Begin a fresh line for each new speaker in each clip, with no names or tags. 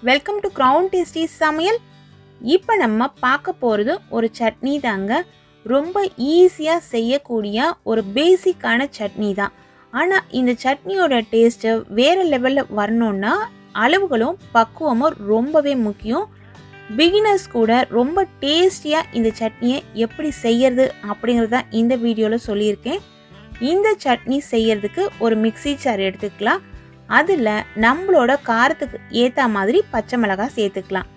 Welcome to crown tasty சமையல். இப்போ நம்ம பார்க்க போகிறது ஒரு சட்னி தாங்க. ரொம்ப ஈஸியாக செய்யக்கூடிய ஒரு பேசிக்கான சட்னி தான். ஆனால் இந்த சட்னியோட டேஸ்ட்டு வேறு லெவலில் வரணுன்னா அளவுகளும் பக்குவமும் ரொம்பவே முக்கியம். பிகினர்ஸ் கூட ரொம்ப டேஸ்டியாக இந்த சட்னியை எப்படி செய்யறது அப்படிங்கிறது தான் இந்த வீடியோவில் சொல்லியிருக்கேன். இந்த சட்னி செய்யறதுக்கு ஒரு மிக்ஸி ஜார் எடுத்துக்கலாம். அதில் நம்மளோட காரத்துக்கு ஏற்ற மாதிரி பச்சை மிளகாய் சேர்த்துக்கலாம்.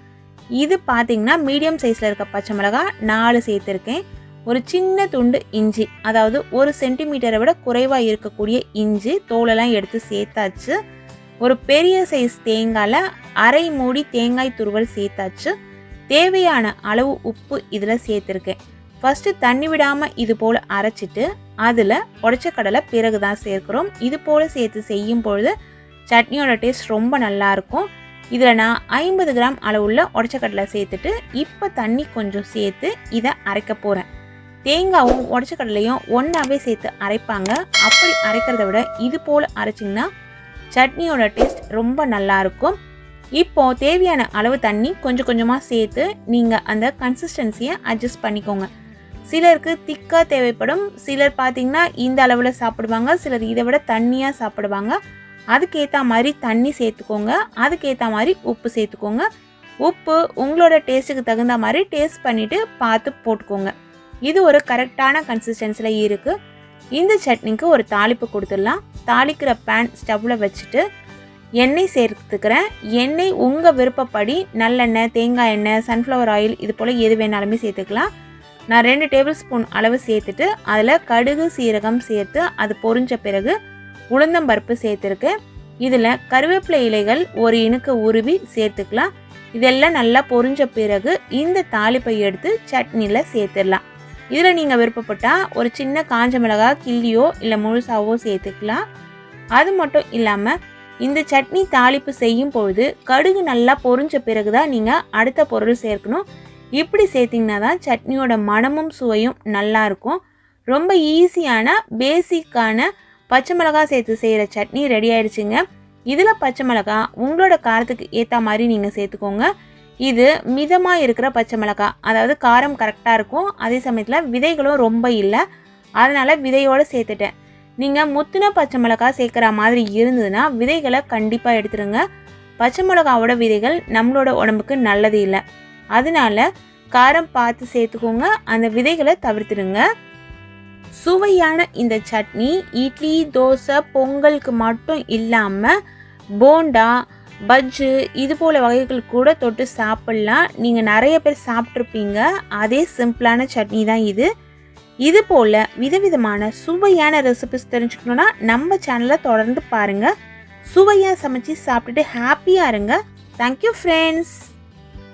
இது பார்த்திங்கன்னா மீடியம் சைஸில் இருக்க பச்சை மிளகாய் 4 சேர்த்துருக்கேன். ஒரு சின்ன துண்டு இஞ்சி, அதாவது 1 சென்டிமீட்டரை விட குறைவாக இருக்கக்கூடிய இஞ்சி தோலெல்லாம் எடுத்து சேர்த்தாச்சு. ஒரு பெரிய சைஸ் தேங்காயில் அரை மூடி தேங்காய் துருவல் சேர்த்தாச்சு. தேவையான அளவு உப்பு இதில் சேர்த்துருக்கேன். ஃபஸ்ட்டு தண்ணி விடாமல் இது போல் அரைச்சிட்டு அதில் உடைச்ச கடலை பிறகு தான் சேர்க்குறோம். இது போல் சேர்த்து செய்யும் பொழுது சட்னியோட டேஸ்ட் ரொம்ப நல்லாயிருக்கும். இதில் நான் 50 கிராம் அளவுள்ள உடைச்ச கடலை சேர்த்துட்டு இப்போ தண்ணி கொஞ்சம் சேர்த்து இதை அரைக்க போகிறேன். தேங்காயும் உடைச்ச கடலையும் ஒன்றாவே சேர்த்து அரைப்பாங்க. அப்படி அரைக்கிறத விட இது போல் அரைச்சிங்கன்னா சட்னியோட டேஸ்ட் ரொம்ப நல்லாயிருக்கும். இப்போது தேவையான அளவு தண்ணி கொஞ்சம் கொஞ்சமாக சேர்த்து நீங்கள் அந்த கன்சிஸ்டன்சியை அட்ஜஸ்ட் பண்ணிக்கோங்க. சிலருக்கு திக்காக தேவைப்படும், சிலர் பார்த்திங்கன்னா இந்த அளவில் சாப்பிடுவாங்க, சிலர் இதை விட தண்ணியாக சாப்பிடுவாங்க. அதுக்கேற்ற மாதிரி தண்ணி சேர்த்துக்கோங்க, அதுக்கேற்ற மாதிரி உப்பு சேர்த்துக்கோங்க. உப்பு உங்களோட டேஸ்ட்டுக்கு தகுந்த மாதிரி டேஸ்ட் பண்ணிவிட்டு பார்த்து போட்டுக்கோங்க. இது ஒரு கரெக்டான கன்சிஸ்டன்சியில் இருக்குது. இந்த சட்னிக்கு ஒரு தாளிப்பு கொடுத்துடலாம். தாளிக்கிற பேன் ஸ்டவ்வில் வச்சுட்டு எண்ணெய் சேர்த்துக்கிறேன். எண்ணெய் உங்கள் விருப்பப்படி நல்லெண்ணெய், தேங்காய் எண்ணெய், சன்ஃப்ளவர் ஆயில் இது போல் எது வேணாலுமே சேர்த்துக்கலாம். நான் 2 டேபிள் ஸ்பூன் அளவு சேர்த்துட்டு அதில் கடுகு சீரகம் சேர்த்து அது பொரிஞ்ச பிறகு உளுந்தம்பருப்பு சேர்த்துருக்கேன். இதில் கருவேப்பிலை இலைகள் ஒரு இனுக்கு உருவி சேர்த்துக்கலாம். இதெல்லாம் நல்லா பொரிஞ்ச பிறகு இந்த தாளிப்பை எடுத்து சட்னியில் சேர்த்துடலாம். இதில் நீங்கள் விருப்பப்பட்டால் ஒரு சின்ன காஞ்ச மிளகாய் கிள்ளியோ இல்லை முழுசாவோ சேர்த்துக்கலாம். அது மட்டும் இல்லாமல் இந்த சட்னி தாளிப்பு செய்யும் பொழுது கடுகு நல்லா பொரிஞ்ச பிறகு தான் நீங்கள் அடுத்த பொருள் சேர்க்கணும். இப்படி சேர்த்திங்கன்னா தான் சட்னியோட மணமும் சுவையும் நல்லாயிருக்கும். ரொம்ப ஈஸியான பேசிக்கான பச்சை மிளகாய் சேர்த்து செய்கிற சட்னி ரெடி ஆயிடுச்சுங்க. இதில் பச்சை மிளகாய் உங்களோட காரத்துக்கு ஏற்ற மாதிரி நீங்கள் சேர்த்துக்கோங்க. இது மிதமாக இருக்கிற பச்சை மிளகாய், அதாவது காரம் கரெக்டாக இருக்கும். அதே சமயத்தில் விதைகளும் ரொம்ப இல்லை, அதனால் விதையோடு சேர்த்துட்டேன். நீங்கள் முத்தின பச்சை மிளகாய் சேர்க்குற மாதிரி இருந்ததுன்னா விதைகளை கண்டிப்பாக எடுத்துருங்க. பச்சை மிளகாவோட விதைகள் நம்மளோட உடம்புக்கு நல்லது இல்லை, அதனால காரம் பார்த்து சேர்த்துக்கோங்க, அந்த விதைகளை தவிர்த்துடுங்க. சுவையான இந்த சட்னி இட்லி, தோசை, பொங்கலுக்கு மட்டும் இல்லாமல் போண்டா, பஜ்ஜு இது போல் வகைகள் கூட தொட்டு சாப்பிட்லாம். நீங்கள் நிறைய பேர் சாப்பிட்ருப்பீங்க. அதே சிம்பிளான சட்னி தான் இது. இது போல் விதவிதமான சுவையான ரெசிபிஸ் தெரிஞ்சுக்கணுன்னா நம்ம சேனலை தொடர்ந்து பாருங்கள். சுவையாக சமைச்சு சாப்பிட்டுட்டு ஹாப்பியாக இருங்க. Thank you friends.